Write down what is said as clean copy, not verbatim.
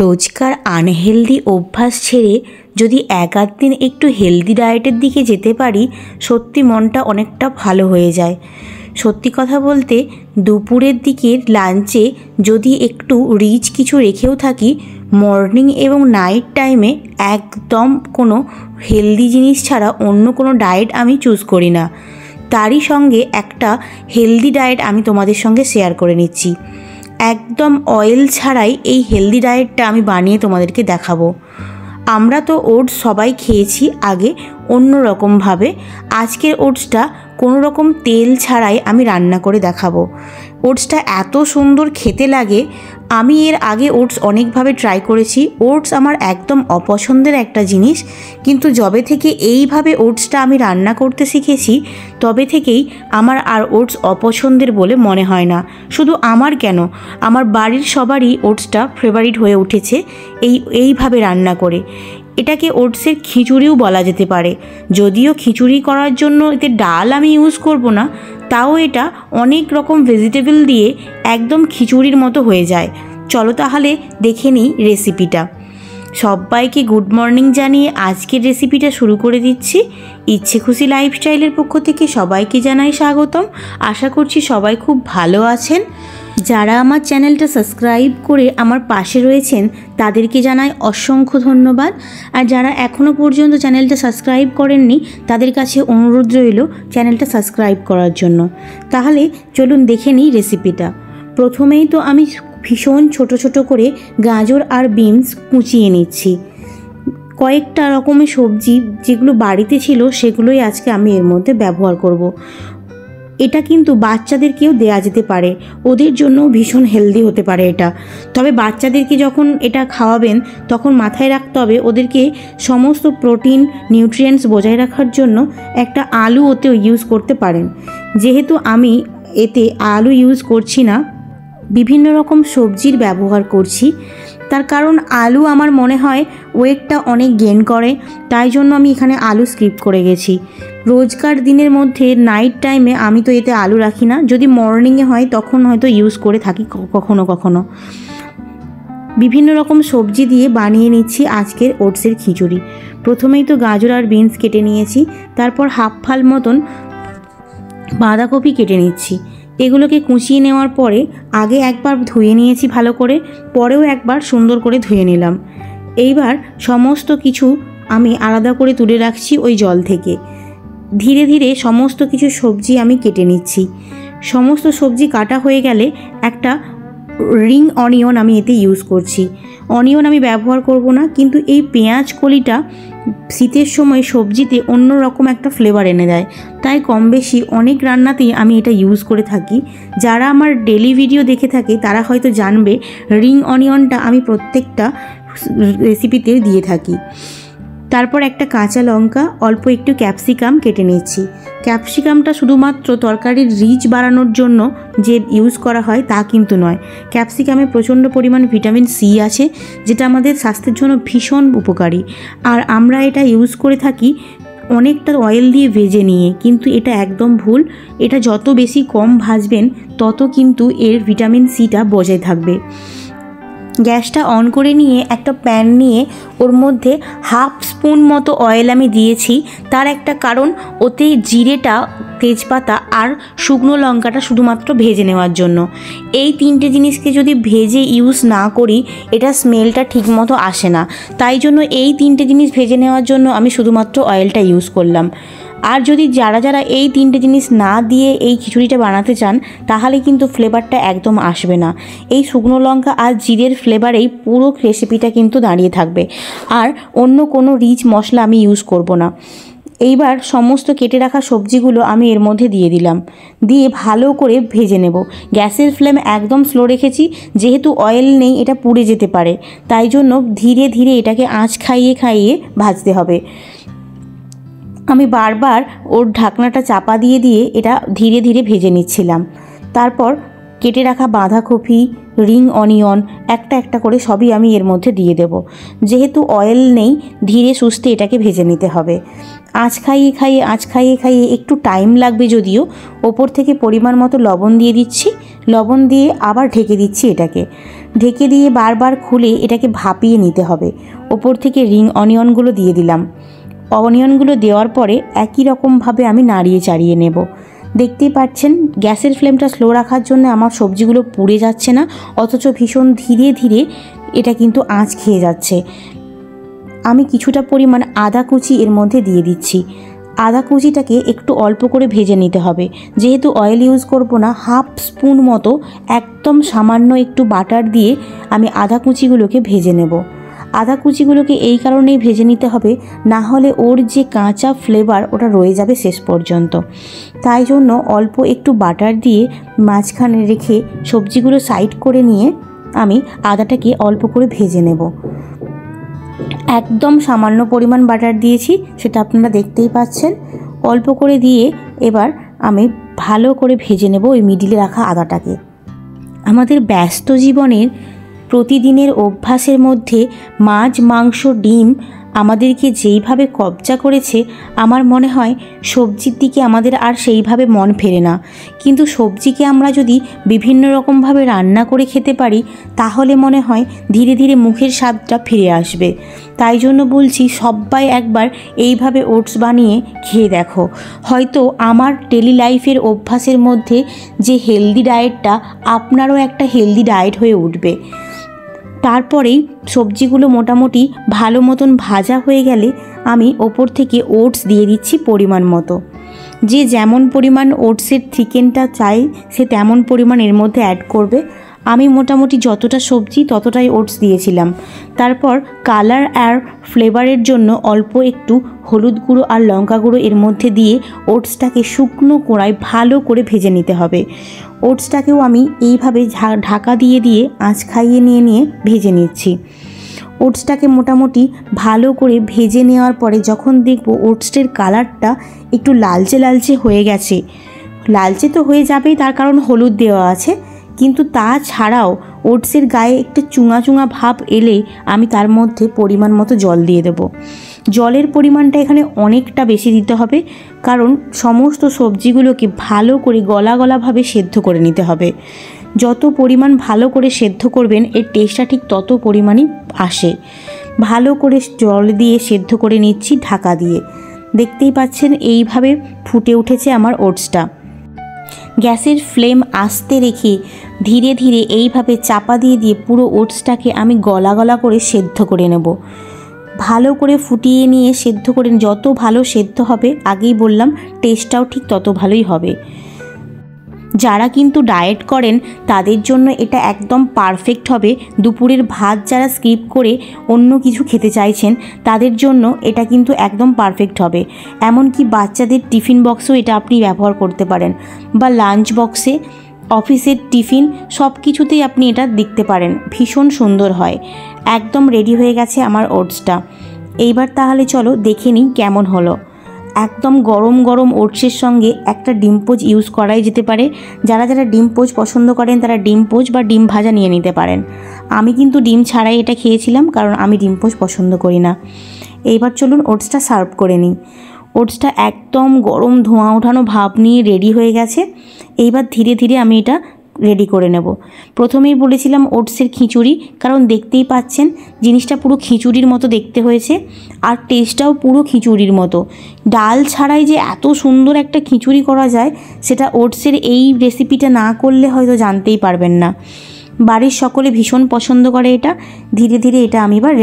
রোজকার আনহেলদি অভ্যাস ছেড়ে যদি এক আধ দিন একটু হেলদি ডায়েটের দিকে যেতে পারি, সত্যি মনটা অনেকটা ভালো হয়ে যায়। সত্যি কথা বলতে দুপুরের দিকের লাঞ্চে যদি একটু রিচ কিছু রেখেও থাকি, মর্নিং এবং নাইট টাইমে একদম কোনো হেলদি জিনিস ছাড়া অন্য কোনো ডায়েট আমি চুজ করি না। তারই সঙ্গে একটা হেলদি ডায়েট আমি তোমাদের সঙ্গে শেয়ার করে নিচ্ছি। একদম অয়েল ছাড়াই এই হেলদি ডায়েটটা আমি বানিয়ে তোমাদেরকে দেখাবো। আমরা তো ওটস সবাই খেয়েছি আগে অন্য রকমভাবে, আজকের ওটসটা কোনো রকম তেল ছাড়াই আমি রান্না করে দেখাবো। ওটসটা এত সুন্দর খেতে লাগে। আমি এর আগে ওটস অনেকভাবে ট্রাই করেছি। ওটস আমার একদম অপছন্দের একটা জিনিস, কিন্তু যবে থেকে এইভাবে ওটসটা আমি রান্না করতে শিখেছি তবে থেকেই আমার আর ওটস অপছন্দের বলে মনে হয় না। শুধু আমার কেন, আমার বাড়ির সবারই ওটসটা ফেভারিট হয়ে উঠেছে এইভাবে রান্না করে। এটাকে ওটসের খিচুড়িও বলা যেতে পারে। যদিও খিচুড়ি করার জন্য এতে ডাল আমি ইউজ করব না, তাও এটা অনেক রকম ভেজিটেবল দিয়ে একদম খিচুড়ির মতো হয়ে যায়। চলো তাহলে দেখে নিই রেসিপিটা। সবাইকে গুড মর্নিং জানিয়ে আজকের রেসিপিটা শুরু করে দিচ্ছি। ইচ্ছে খুশি লাইফস্টাইলের পক্ষ থেকে সবাইকে জানাই স্বাগতম। আশা করছি সবাই খুব ভালো আছেন। যারা আমার চ্যানেলটা সাবস্ক্রাইব করে আমার পাশে রয়েছেন তাদেরকে জানাই অসংখ্য ধন্যবাদ। আর যারা এখনও পর্যন্ত চ্যানেলটা সাবস্ক্রাইব করেননি তাদের কাছে অনুরোধ রইল চ্যানেলটা সাবস্ক্রাইব করার জন্য। তাহলে চলুন দেখে নিই রেসিপিটা। প্রথমেই তো আমি ভীষণ ছোট ছোট করে গাজর আর বিনস কুচিয়ে নিচ্ছি। কয়েকটা রকমের সবজি যেগুলো বাড়িতে ছিল সেগুলোই আজকে আমি এর মধ্যে ব্যবহার করব। এটা কিন্তু বাচ্চাদেরকেও দেয়া যেতে পারে, ওদের জন্য ভীষণ হেলদি হতে পারে এটা। তবে বাচ্চাদেরকে যখন এটা খাওয়াবেন তখন মাথায় রাখতে হবে ওদেরকে সমস্ত প্রোটিন নিউট্রিয়েন্টস বজায় রাখার জন্য একটা আলু ওতেও ইউজ করতে পারেন। যেহেতু আমি এতে আলু ইউজ করছি না, বিভিন্ন রকম সবজির ব্যবহার করছি, তার কারণ আলু আমার মনে হয় ওয়েটটা অনেক গেইন করে, তাই জন্য আমি এখানে আলু স্কিপ করে গেছি। রোজকার দিনের মধ্যে নাইট টাইমে আমি তো এতে আলু রাখি না, যদি মর্নিংয়ে হয় তখন হয়তো ইউজ করে থাকি কখনো কখনো। বিভিন্ন রকম সবজি দিয়ে বানিয়ে নিচ্ছি আজকের ওটসের খিচুড়ি। প্রথমেই তো গাজর আর বিনস কেটে নিয়েছি, তারপর হাফ ফাল মতন বাঁধাকপি কেটে নিচ্ছি। এগুলোকে কুচিয়ে নেওয়ার পরে আগে একবার ধুয়ে নিয়েছি ভালো করে, পরেও একবার সুন্দর করে ধুয়ে নিলাম। এইবার সমস্ত কিছু আমি আলাদা করে তুলে রাখছি ওই জল থেকে। ধীরে ধীরে সমস্ত কিছু সবজি আমি কেটে নিচ্ছি। সমস্ত সবজি কাটা হয়ে গেলে একটা রিং অনিয়ন আমি এতে ইউজ করছি। অনিয়ন আমি ব্যবহার করব না, কিন্তু এই পেঁয়াজ কলিটা শীতের সময় সবজিতে অন্য রকম একটা ফ্লেভার এনে দেয়, তাই কম বেশি অনেক রান্নাতেই আমি এটা ইউজ করে থাকি। যারা আমার ডেলি ভিডিও দেখে থাকে তারা হয়তো জানবে রিং অনিয়নটা আমি প্রত্যেকটা রেসিপিতে দিয়ে থাকি। তারপর একটা কাঁচা লঙ্কা, অল্প একটু ক্যাপসিকাম কেটে নিচ্ছি। ক্যাপসিকামটা শুধুমাত্র তরকারির রিচ বাড়ানোর জন্য যে ইউজ করা হয় তা কিন্তু নয়। ক্যাপসিকামে প্রচণ্ড পরিমাণ ভিটামিন সি আছে, যেটা আমাদের স্বাস্থ্যের জন্য ভীষণ উপকারী। আর আমরা এটা ইউজ করে থাকি অনেকটা অয়েল দিয়ে ভেজে নিয়ে, কিন্তু এটা একদম ভুল। এটা যত বেশি কম ভাজবেন তত কিন্তু এর ভিটামিন সিটা বজায় থাকবে। গ্যাসটা অন করে নিয়ে একটা প্যান নিয়ে ওর মধ্যে হাফ স্পুন মতো অয়েল আমি দিয়েছি। তার একটা কারণ, ওতে জিরেটা, তেজপাতা আর শুকনো লঙ্কাটা শুধুমাত্র ভেজে নেওয়ার জন্য। এই তিনটে জিনিসকে যদি ভেজে ইউজ না করি এটা স্মেলটা ঠিকমতো আসে না, তাই জন্য এই তিনটে জিনিস ভেজে নেওয়ার জন্য আমি শুধুমাত্র অয়েলটা ইউজ করলাম। আর যদি যারা যারা এই তিনটে জিনিস না দিয়ে এই খিচুড়িটা বানাতে চান তাহলে কিন্তু ফ্লেভারটা একদম আসবে না। এই শুকনো লঙ্কা আর জিরের ফ্লেভারেই পুরো রেসিপিটা কিন্তু দাঁড়িয়ে থাকবে, আর অন্য কোনো রিচ মশলা আমি ইউজ করব না। এইবার সমস্ত কেটে রাখা সবজিগুলো আমি এর মধ্যে দিয়ে দিলাম, দিয়ে ভালো করে ভেজে নেব। গ্যাসের ফ্লেম একদম স্লো রেখেছি, যেহেতু অয়েল নেই এটা পুড়ে যেতে পারে, তাই জন্য ধীরে ধীরে এটাকে আঁচ খাইয়ে খাইয়ে ভাজতে হবে। আমি বারবার ওর ঢাকনাটা চাপা দিয়ে দিয়ে এটা ধীরে ধীরে ভেজে নিচ্ছিলাম। তারপর কেটে রাখা বাঁধাকপি, রিং অনিয়ন একটা একটা করে সবই আমি এর মধ্যে দিয়ে দেব। যেহেতু অয়েল নেই, ধীরে সুস্থে এটাকে ভেজে নিতে হবে। আঁচ খাইয়ে খাইয়ে একটু টাইম লাগবে, যদিও ওপর থেকে পরিমাণ মতো লবণ দিয়ে দিচ্ছি। লবণ দিয়ে আবার ঢেকে দিচ্ছি এটাকে। ঢেকে দিয়ে বারবার খুলে এটাকে ভাপিয়ে নিতে হবে। ওপর থেকে রিং অনিয়নগুলো দিয়ে দিলাম। অনিয়নগুলো দেওয়ার পরে একই রকমভাবে আমি নাড়িয়ে চাড়িয়ে নেব। দেখতেই পাচ্ছেন গ্যাসের ফ্লেমটা স্লো রাখার জন্য আমার সবজিগুলো পুড়ে যাচ্ছে না, অথচ ভীষণ ধীরে ধীরে এটা কিন্তু আঁচ খেয়ে যাচ্ছে। আমি কিছুটা পরিমাণ আদা কুচি এর মধ্যে দিয়ে দিচ্ছি। আদা কুচিটাকে একটু অল্প করে ভেজে নিতে হবে। যেহেতু অয়েল ইউজ করব না, হাফ স্পুন মতো একদম সামান্য একটু বাটার দিয়ে আমি আদা কুচিগুলোকে ভেজে নেব। আদা কুচিগুলোকে এই কারণেই ভেজে নিতে হবে, না হলে ওর যে কাঁচা ফ্লেভার ওটা রয়ে যাবে শেষ পর্যন্ত। তাই জন্য অল্প একটু বাটার দিয়ে মাঝখানে রেখে সবজিগুলো সাইড করে নিয়ে আমি আদাটাকে অল্প করে ভেজে নেব। একদম সামান্য পরিমাণ বাটার দিয়েছি, সেটা আপনারা দেখতেই পাচ্ছেন। অল্প করে দিয়ে এবার আমি ভালো করে ভেজে নেব ওই মিডিলে রাখা আদাটাকে। আমাদের ব্যস্ত জীবনের প্রতিদিনের অভ্যাসের মধ্যে মাছ, মাংস, ডিম আমাদেরকে যেইভাবে কবজা করেছে, আমার মনে হয় সবজির দিকে আমাদের আর সেইভাবে মন ফেরে না। কিন্তু সবজিকে আমরা যদি বিভিন্ন রকমভাবে রান্না করে খেতে পারি, তাহলে মনে হয় ধীরে ধীরে মুখের স্বাদটা ফিরে আসবে। তাই জন্য বলছি, সবাই একবার এইভাবে ওটস বানিয়ে খেয়ে দেখো। হয়তো আমার ডেলি লাইফের অভ্যাসের মধ্যে যে হেলদি ডায়েটটা, আপনারও একটা হেলদি ডায়েট হয়ে উঠবে। তারপরেই সবজিগুলো মোটামুটি ভালো মতন ভাজা হয়ে গেলে আমি ওপর থেকে ওটস দিয়ে দিচ্ছি পরিমাণ মতো। যে যেমন পরিমাণ ওটসের থিকেনটা চাই সে তেমন পরিমাণ এর মধ্যে অ্যাড করবে। আমি মোটামুটি যতটা সবজি ততটাই ওটস দিয়েছিলাম। তারপর কালার আর ফ্লেভারের জন্য অল্প একটু হলুদ গুঁড়ো আর লঙ্কা গুঁড়ো এর মধ্যে দিয়ে ওটসটাকে শুকনো কড়ায় ভালো করে ভেজে নিতে হবে। ওটসটাকেও আমি এইভাবে ঢাকা দিয়ে দিয়ে আঁচ খাইয়ে নিয়ে ভেজে নিচ্ছি। ওটসটাকে মোটামুটি ভালো করে ভেজে নেওয়ার পরে যখন দেখব ওটসের কালারটা একটু লালচে লালচে হয়ে গেছে, লালচে তো হয়ে যাবেই, তার কারণ হলুদ দেওয়া আছে, কিন্তু তাছাড়াও ওটসের গায়ে একটু চুঙা চুঙা ভাব এলে আমি তার মধ্যে পরিমাণ মতো জল দিয়ে দেব। জলের পরিমাণটা এখানে অনেকটা বেশি দিতে হবে, কারণ সমস্ত সবজিগুলোকে ভালো করে গলা গলাভাবে সেদ্ধ করে নিতে হবে। যত পরিমাণ ভালো করে সেদ্ধ করবেন এর টেস্টটা ঠিক তত পরিমাণই আসে। ভালো করে জল দিয়ে সেদ্ধ করে নিচ্ছি ঢাকা দিয়ে। দেখতেই পাচ্ছেন এইভাবে ফুটে উঠেছে আমার ওটসটা। গ্যাসের ফ্লেম আস্তে রেখে ধীরে ধীরে এইভাবে চাপা দিয়ে দিয়ে পুরো ওটসটাকে আমি গলা গলা করে সেদ্ধ করে নেব। ভালো করে ফুটিয়ে নিয়ে সেদ্ধ করে, যত ভালো সেদ্ধ হবে, আগেই বললাম, টেস্টটাও ঠিক তত ভালোই হবে। যারা কিন্তু ডায়েট করেন তাদের জন্য এটা একদম পারফেক্ট হবে। দুপুরের ভাত যারা স্কিপ করে অন্য কিছু খেতে চাইছেন তাদের জন্য এটা কিন্তু একদম পারফেক্ট হবে। এমনকি বাচ্চাদের টিফিন বক্সেও এটা আপনি ব্যবহার করতে পারেন, বা লাঞ্চ বক্সে, অফিসের টিফিন, সব কিছুতেই আপনি এটা দেখতে পারেন। ভীষণ সুন্দর হয়। একদম রেডি হয়ে গেছে আমার ওটসটা। এইবার তাহলে চলো দেখে নিই কেমন হলো। একদম গরম গরম ওটসের সঙ্গে একটা ডিম পোচ ইউজ করাই যেতে পারে। যারা যারা ডিম পোচ পছন্দ করেন তারা ডিম পোচ বা ডিম ভাজা নিয়ে নিতে পারেন। আমি কিন্তু ডিম ছাড়াই এটা খেয়েছিলাম, কারণ আমি ডিম পোচ পছন্দ করি না। এইবার চলুন ওটসটা সার্ভ করে নিই। ওটসটা একদম গরম ধোঁয়া ওঠানো ভাব নিয়ে রেডি হয়ে গেছে। এইবার ধীরে ধীরে আমি এটা রেডি করে নেব। প্রথমেই বলেছিলাম ওটসের খিচুড়ি, কারণ দেখতেই পাচ্ছেন জিনিসটা পুরো খিচুড়ির মতো দেখতে হয়েছে, আর টেস্টটাও পুরো খিচুড়ির মতো। ডাল ছাড়াই যে এত সুন্দর একটা খিচুড়ি করা যায়, সেটা ওটসের এই রেসিপিটা না করলে হয়তো জানতেই পারবেন না। বাড়ির সকলে ভীষণ পছন্দ করে এটা। ধীরে ধীরে এটা আমি এবার